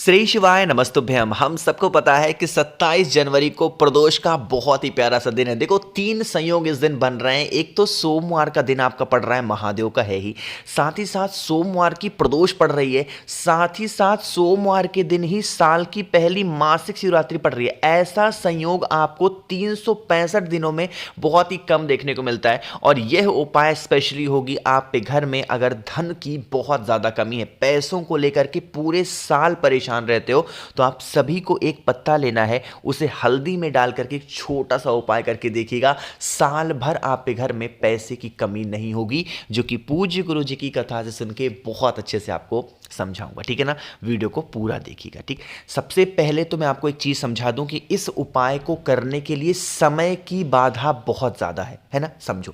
श्री शिवाय नमस्तुभ्यम। हम सबको पता है कि 27 जनवरी को प्रदोष का बहुत ही प्यारा सा दिन है। देखो, तीन संयोग इस दिन बन रहे हैं। एक तो सोमवार का दिन आपका पड़ रहा है, महादेव का है ही, साथ ही साथ सोमवार की प्रदोष पड़ रही है, साथ ही साथ सोमवार के दिन ही साल की पहली मासिक शिवरात्रि पड़ रही है। ऐसा संयोग आपको 365 दिनों में बहुत ही कम देखने को मिलता है। और यह उपाय स्पेशली होगी आपके घर में अगर धन की बहुत ज़्यादा कमी है, पैसों को लेकर के पूरे साल परेशान रहते हो, तो आप सभी को एक पत्ता लेना है, उसे हल्दी में डाल करके एक छोटा सा उपाय करके देखिएगा। साल भर आपके घर में पैसे की कमी नहीं होगी, जो कि पूज्य गुरु जी की कथा से सुन के बहुत अच्छे से आपको समझाऊंगा। ठीक है ना, वीडियो को पूरा देखिएगा। ठीक, सबसे पहले तो मैं आपको एक चीज समझा दूं कि इस उपाय को करने के लिए समय की बाधा बहुत ज्यादा है ना। समझो,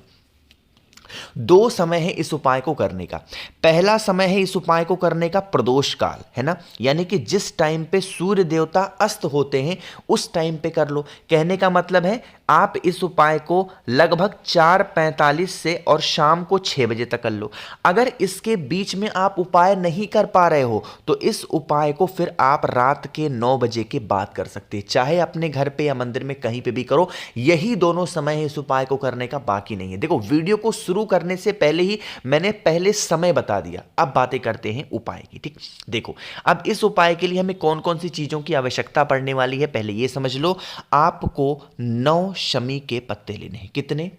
दो समय है इस उपाय को करने का। पहला समय है इस उपाय को करने का प्रदोष काल, है ना, यानी कि जिस टाइम पे सूर्य देवता अस्त होते हैं उस टाइम पे कर लो। कहने का मतलब है आप इस उपाय को लगभग 4:45 से और शाम को 6 बजे तक कर लो। अगर इसके बीच में आप उपाय नहीं कर पा रहे हो तो इस उपाय को फिर आप रात के 9 बजे के बाद कर सकते हैं, चाहे अपने घर पे या मंदिर में कहीं पे भी करो। यही दोनों समय है इस उपाय को करने का, बाकी नहीं है। देखो, वीडियो को शुरू करने से पहले ही मैंने पहले समय बता दिया, अब बातें करते हैं उपाय की। ठीक, देखो, अब इस उपाय के लिए हमें कौन कौन सी चीजों की आवश्यकता पड़ने वाली है, पहले यह समझ लो। आपको 9 शमी के पत्ते लेने हैं। कितने?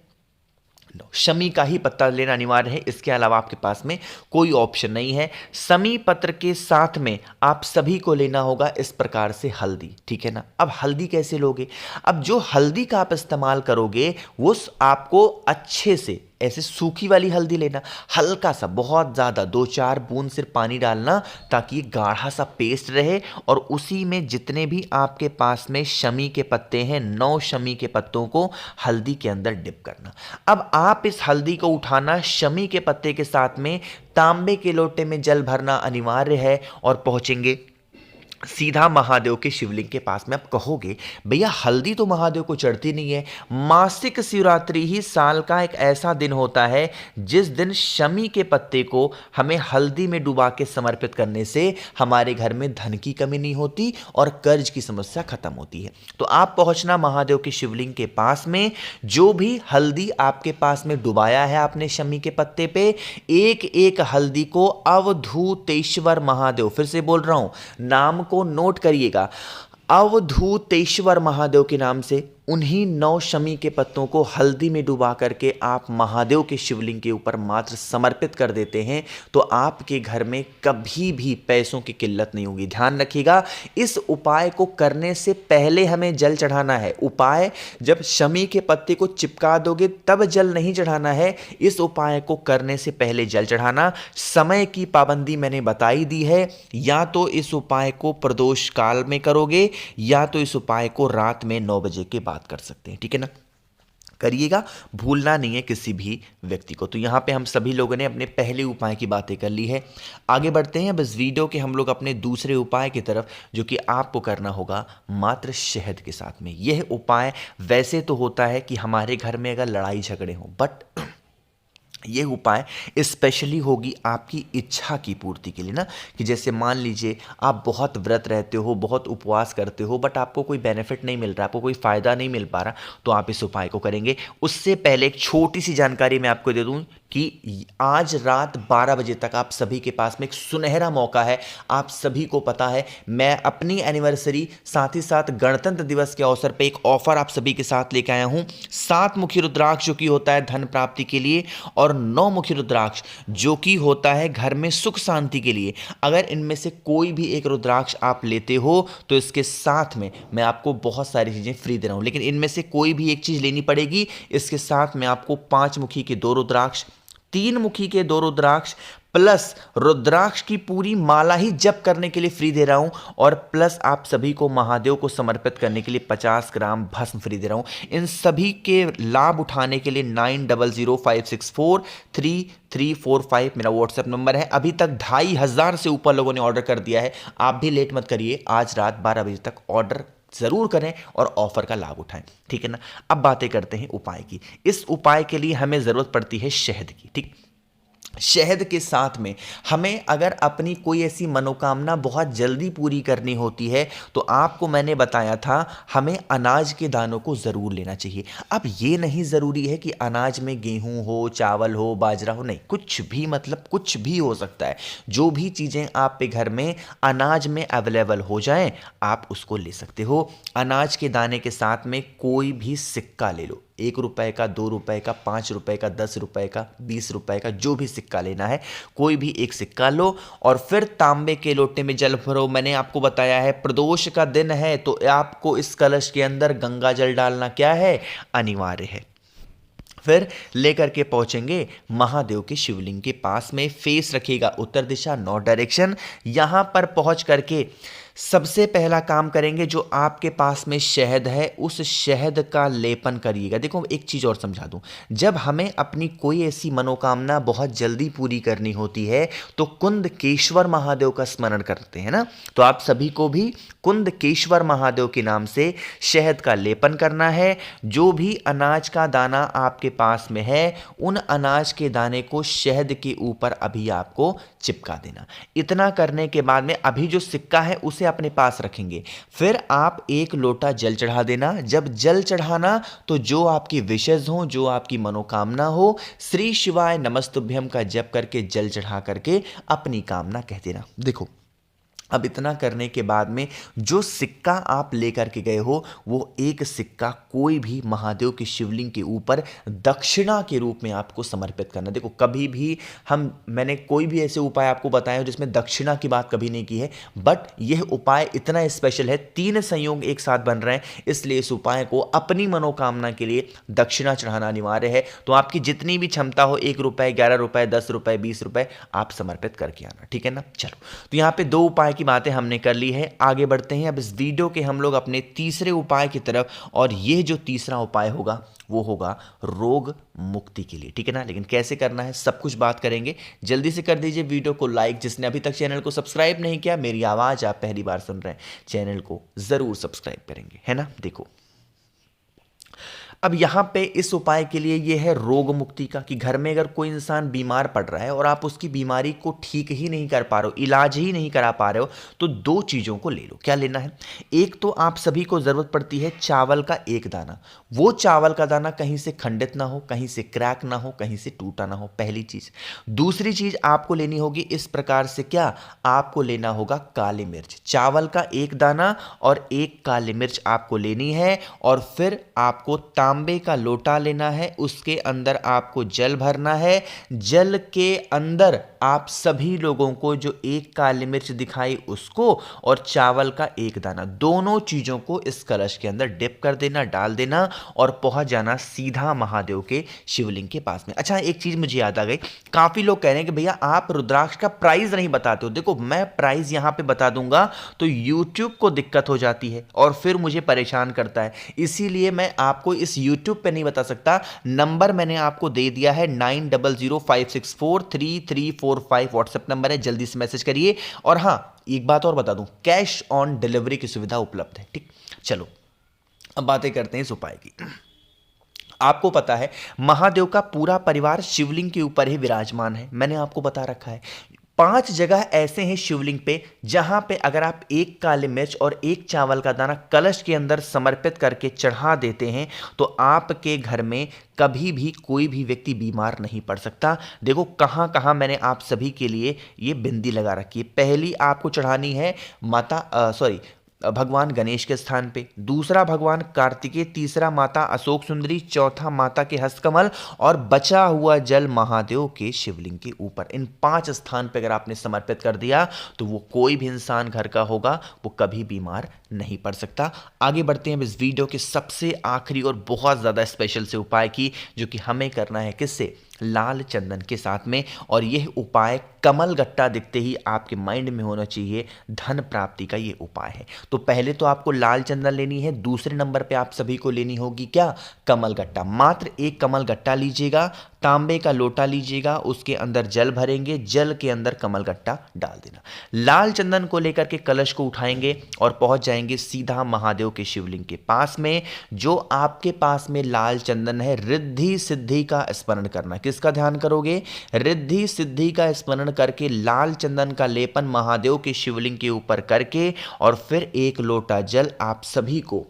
शमी का ही पत्ता लेना अनिवार्य है, इसके अलावा आपके पास में कोई ऑप्शन नहीं है। शमी पत्र के साथ में आप सभी को लेना होगा इस प्रकार से हल्दी। ठीक है ना। अब हल्दी कैसे लोगे? अब जो हल्दी का आप इस्तेमाल करोगे वो आपको अच्छे से ऐसे सूखी वाली हल्दी लेना, हल्का सा, बहुत ज़्यादा 2-4 बूंद सिर्फ पानी डालना, ताकि ये गाढ़ा सा पेस्ट रहे। और उसी में जितने भी आपके पास में शमी के पत्ते हैं, 9 शमी के पत्तों को हल्दी के अंदर डिप करना। अब आप इस हल्दी को उठाना, शमी के पत्ते के साथ में तांबे के लोटे में जल भरना अनिवार्य है और पहुंचेंगे सीधा महादेव के शिवलिंग के पास में। आप कहोगे भैया हल्दी तो महादेव को चढ़ती नहीं है। मासिक शिवरात्रि ही साल का एक ऐसा दिन होता है जिस दिन शमी के पत्ते को हमें हल्दी में डुबा के समर्पित करने से हमारे घर में धन की कमी नहीं होती और कर्ज की समस्या खत्म होती है। तो आप पहुंचना महादेव के शिवलिंग के पास में, जो भी हल्दी आपके पास में डुबाया है आपने शमी के पत्ते पे, एक एक हल्दी को अवधूतेश्वर महादेव, फिर से बोल रहा हूं, नाम को नोट करिएगा, अवधूतेश्वर महादेव के नाम से उन्हीं 9 शमी के पत्तों को हल्दी में डुबा करके आप महादेव के शिवलिंग के ऊपर मात्र समर्पित कर देते हैं, तो आपके घर में कभी भी पैसों की किल्लत नहीं होगी। ध्यान रखिएगा, इस उपाय को करने से पहले हमें जल चढ़ाना है। उपाय जब शमी के पत्ते को चिपका दोगे तब जल नहीं चढ़ाना है, इस उपाय को करने से पहले जल चढ़ाना। समय की पाबंदी मैंने बताई दी है, या तो इस उपाय को प्रदोष काल में करोगे या तो इस उपाय को रात में 9 बजे के बाद कर सकते हैं। ठीक है ना, करिएगा, भूलना नहीं है किसी भी व्यक्ति को। तो यहां पे हम सभी लोगों ने अपने पहले उपाय की बातें कर ली है। आगे बढ़ते हैं अब इस वीडियो के हम लोग अपने दूसरे उपाय की तरफ, जो कि आपको करना होगा मात्र शहद के साथ में। यह उपाय वैसे तो होता है कि हमारे घर में अगर लड़ाई झगड़े हों, बट ये उपाय स्पेशली होगी आपकी इच्छा की पूर्ति के लिए ना। कि जैसे मान लीजिए आप बहुत व्रत रहते हो, बहुत उपवास करते हो, बट आपको कोई बेनिफिट नहीं मिल रहा, आपको कोई फायदा नहीं मिल पा रहा, तो आप इस उपाय को करेंगे। उससे पहले एक छोटी सी जानकारी मैं आपको दे दूं कि आज रात 12 बजे तक आप सभी के पास में एक सुनहरा मौका है। आप सभी को पता है, मैं अपनी एनिवर्सरी साथ ही साथ गणतंत्र दिवस के अवसर पे एक ऑफर आप सभी के साथ लेकर आया हूं। 7 मुखी रुद्राक्ष जो कि होता है धन प्राप्ति के लिए, और 9 मुखी रुद्राक्ष जो कि होता है घर में सुख शांति के लिए। अगर इनमें से कोई भी एक रुद्राक्ष आप लेते हो तो इसके साथ में मैं आपको बहुत सारी चीजें फ्री दे रहा हूं, लेकिन इनमें से कोई भी एक चीज लेनी पड़ेगी। इसके साथ में आपको 5 मुखी के 2 रुद्राक्ष, 3 मुखी के 2 रुद्राक्ष, प्लस रुद्राक्ष की पूरी माला ही जप करने के लिए फ्री दे रहा हूं, और प्लस आप सभी को महादेव को समर्पित करने के लिए 50 ग्राम भस्म फ्री दे रहा हूं। इन सभी के लाभ उठाने के लिए 9005643345 मेरा व्हाट्सएप नंबर है। अभी तक 2500 से ऊपर लोगों ने ऑर्डर कर दिया है। आप भी लेट मत करिए, आज रात 12 बजे तक ऑर्डर जरूर करें और ऑफर का लाभ उठाएं। ठीक है ना। अब बातें करते हैं उपाय की। इस उपाय के लिए हमें जरूरत पड़ती है शहद की। ठीक, शहद के साथ में हमें अगर अपनी कोई ऐसी मनोकामना बहुत जल्दी पूरी करनी होती है तो आपको मैंने बताया था हमें अनाज के दानों को ज़रूर लेना चाहिए। अब ये नहीं ज़रूरी है कि अनाज में गेहूं हो, चावल हो, बाजरा हो, नहीं, कुछ भी, मतलब कुछ भी हो सकता है। जो भी चीज़ें आप पे घर में अनाज में अवेलेबल हो जाएं आप उसको ले सकते हो। अनाज के दाने के साथ में कोई भी सिक्का ले लो, 1 रुपए का, 2 रुपए का, 5 रुपए का, 10 रुपए का, 20 रुपए का, जो भी सिक्का लेना है कोई भी एक सिक्का लो और फिर तांबे के लोटे में जल भरो। मैंने आपको बताया है प्रदोष का दिन है तो आपको इस कलश के अंदर गंगा जल डालना क्या है, अनिवार्य है। फिर लेकर के पहुंचेंगे महादेव के शिवलिंग के पास में, फेस रखिएगा उत्तर दिशा, नॉर्थ डायरेक्शन। यहां पर पहुंच करके सबसे पहला काम करेंगे, जो आपके पास में शहद है उस शहद का लेपन करिएगा। देखो एक चीज़ और समझा दूं, जब हमें अपनी कोई ऐसी मनोकामना बहुत जल्दी पूरी करनी होती है तो कुंदकेश्वर महादेव का स्मरण करते हैं ना, तो आप सभी को भी कुंदकेश्वर महादेव के नाम से शहद का लेपन करना है। जो भी अनाज का दाना आपके पास में है उन अनाज के दाने को शहद के ऊपर अभी आपको चिपका देना। इतना करने के बाद में अभी जो सिक्का है उसे अपने पास रखेंगे। फिर आप 1 लोटा जल चढ़ा देना। जब जल चढ़ाना तो जो आपकी विशेष हो, जो आपकी मनोकामना हो, श्री शिवाय नमस्तुभ्यम का जप करके जल चढ़ा करके अपनी कामना कह देना। देखो अब इतना करने के बाद में जो सिक्का आप लेकर के गए हो वो एक सिक्का कोई भी महादेव के शिवलिंग के ऊपर दक्षिणा के रूप में आपको समर्पित करना। देखो कभी भी मैंने कोई भी ऐसे उपाय आपको बताए हो जिसमें दक्षिणा की बात कभी नहीं की है, बट यह उपाय इतना स्पेशल है, 3 संयोग एक साथ बन रहे हैं, इसलिए इस उपाय को अपनी मनोकामना के लिए दक्षिणा चढ़ाना अनिवार्य है। तो आपकी जितनी भी क्षमता हो, 1 रुपए, 11 रुपए, 10 रुपए, 20 रुपए आप समर्पित करके आना, ठीक है ना। चलो तो यहाँ पे 2 उपाय की बातें हमने कर ली है, आगे बढ़ते हैं अब इस वीडियो के हम लोग अपने तीसरे उपाय की तरफ। और यह जो तीसरा उपाय होगा वो होगा रोग मुक्ति के लिए, ठीक है ना। लेकिन कैसे करना है सब कुछ बात करेंगे। जल्दी से कर दीजिए वीडियो को लाइक, जिसने अभी तक चैनल को सब्सक्राइब नहीं किया, मेरी आवाज आप पहली बार सुन रहे हैं, चैनल को जरूर सब्सक्राइब करेंगे, है ना। देखो अब यहाँ पे इस उपाय के लिए ये है रोग मुक्ति का, कि घर में अगर कोई इंसान बीमार पड़ रहा है और आप उसकी बीमारी को ठीक ही नहीं कर पा रहे हो, इलाज ही नहीं करा पा रहे हो, तो 2 चीज़ों को ले लो। क्या लेना है, एक तो आप सभी को ज़रूरत पड़ती है चावल का 1 दाना। वो चावल का दाना कहीं से खंडित ना हो, कहीं से क्रैक ना हो, कहीं से टूटा ना हो, पहली चीज़। दूसरी चीज़ आपको लेनी होगी इस प्रकार से, क्या आपको लेना होगा काली मिर्च। चावल का 1 दाना और 1 काली मिर्च आपको लेनी है। और फिर आपको तांबे का लोटा लेना है, उसके अंदर आपको जल भरना है। जल के अंदर आप सभी लोगों को जो 1 काली मिर्च दिखाई उसको और चावल का 1 दाना, दोनों चीजों को इस कलश के अंदर डिप कर देना, डाल देना और पहुंच जाना सीधा महादेव के शिवलिंग के पास में। अच्छा एक चीज मुझे याद आ गई, काफी लोग कह रहे हैं कि भैया आप रुद्राक्ष का प्राइस नहीं बताते हो। देखो मैं प्राइस यहां पे बता दूंगा तो YouTube को दिक्कत हो जाती है और फिर मुझे परेशान करता है, इसीलिए मैं आपको इस YouTube पे नहीं बता सकता। नंबर मैंने आपको दे दिया है 9005643345 व्हाट्सएप नंबर है, जल्दी से मैसेज करिए। और हां एक बात और बता दूं, कैश ऑन डिलीवरी की सुविधा उपलब्ध है, ठीक। चलो अब बातें करते हैं इस उपाय की। आपको पता है महादेव का पूरा परिवार शिवलिंग के ऊपर ही विराजमान है, मैंने आपको बता रखा है। 5 जगह ऐसे हैं शिवलिंग पे जहां पे अगर आप 1 काली मिर्च और 1 चावल का दाना कलश के अंदर समर्पित करके चढ़ा देते हैं तो आपके घर में कभी भी कोई भी व्यक्ति बीमार नहीं पड़ सकता। देखो कहां कहां मैंने आप सभी के लिए ये बिंदी लगा रखी है। पहली आपको चढ़ानी है भगवान गणेश के स्थान पे, दूसरा भगवान कार्तिकेय, तीसरा माता अशोक सुंदरी, चौथा माता के हस्तकमल और बचा हुआ जल महादेव के शिवलिंग के ऊपर। इन 5 स्थान पे अगर आपने समर्पित कर दिया तो वो कोई भी इंसान घर का होगा वो कभी बीमार नहीं पड़ सकता। आगे बढ़ते हैं इस वीडियो के सबसे आखिरी और बहुत ज्यादा स्पेशल से उपाय की, जो कि हमें करना है किससे, लाल चंदन के साथ में। और यह उपाय कमल गट्टा दिखते ही आपके माइंड में होना चाहिए, धन प्राप्ति का ये उपाय है। तो पहले तो आपको लाल चंदन लेनी है, दूसरे नंबर पे आप सभी को लेनी होगी क्या, कमल गट्टा। मात्र 1 कमल गट्टा लीजिएगा, तांबे का लोटा लीजिएगा, उसके अंदर जल भरेंगे, जल के अंदर कमल गट्टा डाल देना। लाल चंदन को लेकर के कलश को उठाएंगे और पहुंच जाएंगे सीधा महादेव के शिवलिंग के पास में। जो आपके पास में लाल चंदन है, रिद्धि सिद्धि का स्मरण करना। किसका ध्यान करोगे? रिद्धि सिद्धि का स्मरण करके लाल चंदन का लेपन महादेव के शिवलिंग के ऊपर करके और फिर एक लोटा जल आप सभी को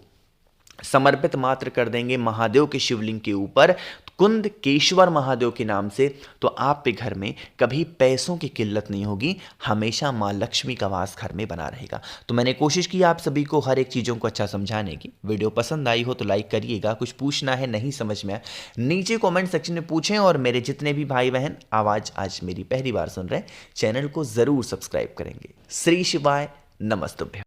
समर्पित मात्र कर देंगे महादेव के शिवलिंग के ऊपर कुंद केश्वर महादेव के नाम से, तो आपके घर में कभी पैसों की किल्लत नहीं होगी, हमेशा मां लक्ष्मी का वास घर में बना रहेगा। तो मैंने कोशिश की आप सभी को हर एक चीज़ों को अच्छा समझाने की। वीडियो पसंद आई हो तो लाइक करिएगा, कुछ पूछना है नहीं समझ में आया नीचे कमेंट सेक्शन में पूछें, और मेरे जितने भी भाई बहन आवाज़ आज मेरी पहली बार सुन रहे हैं चैनल को ज़रूर सब्सक्राइब करेंगे। श्री शिवाय नमस्तुभ्यं।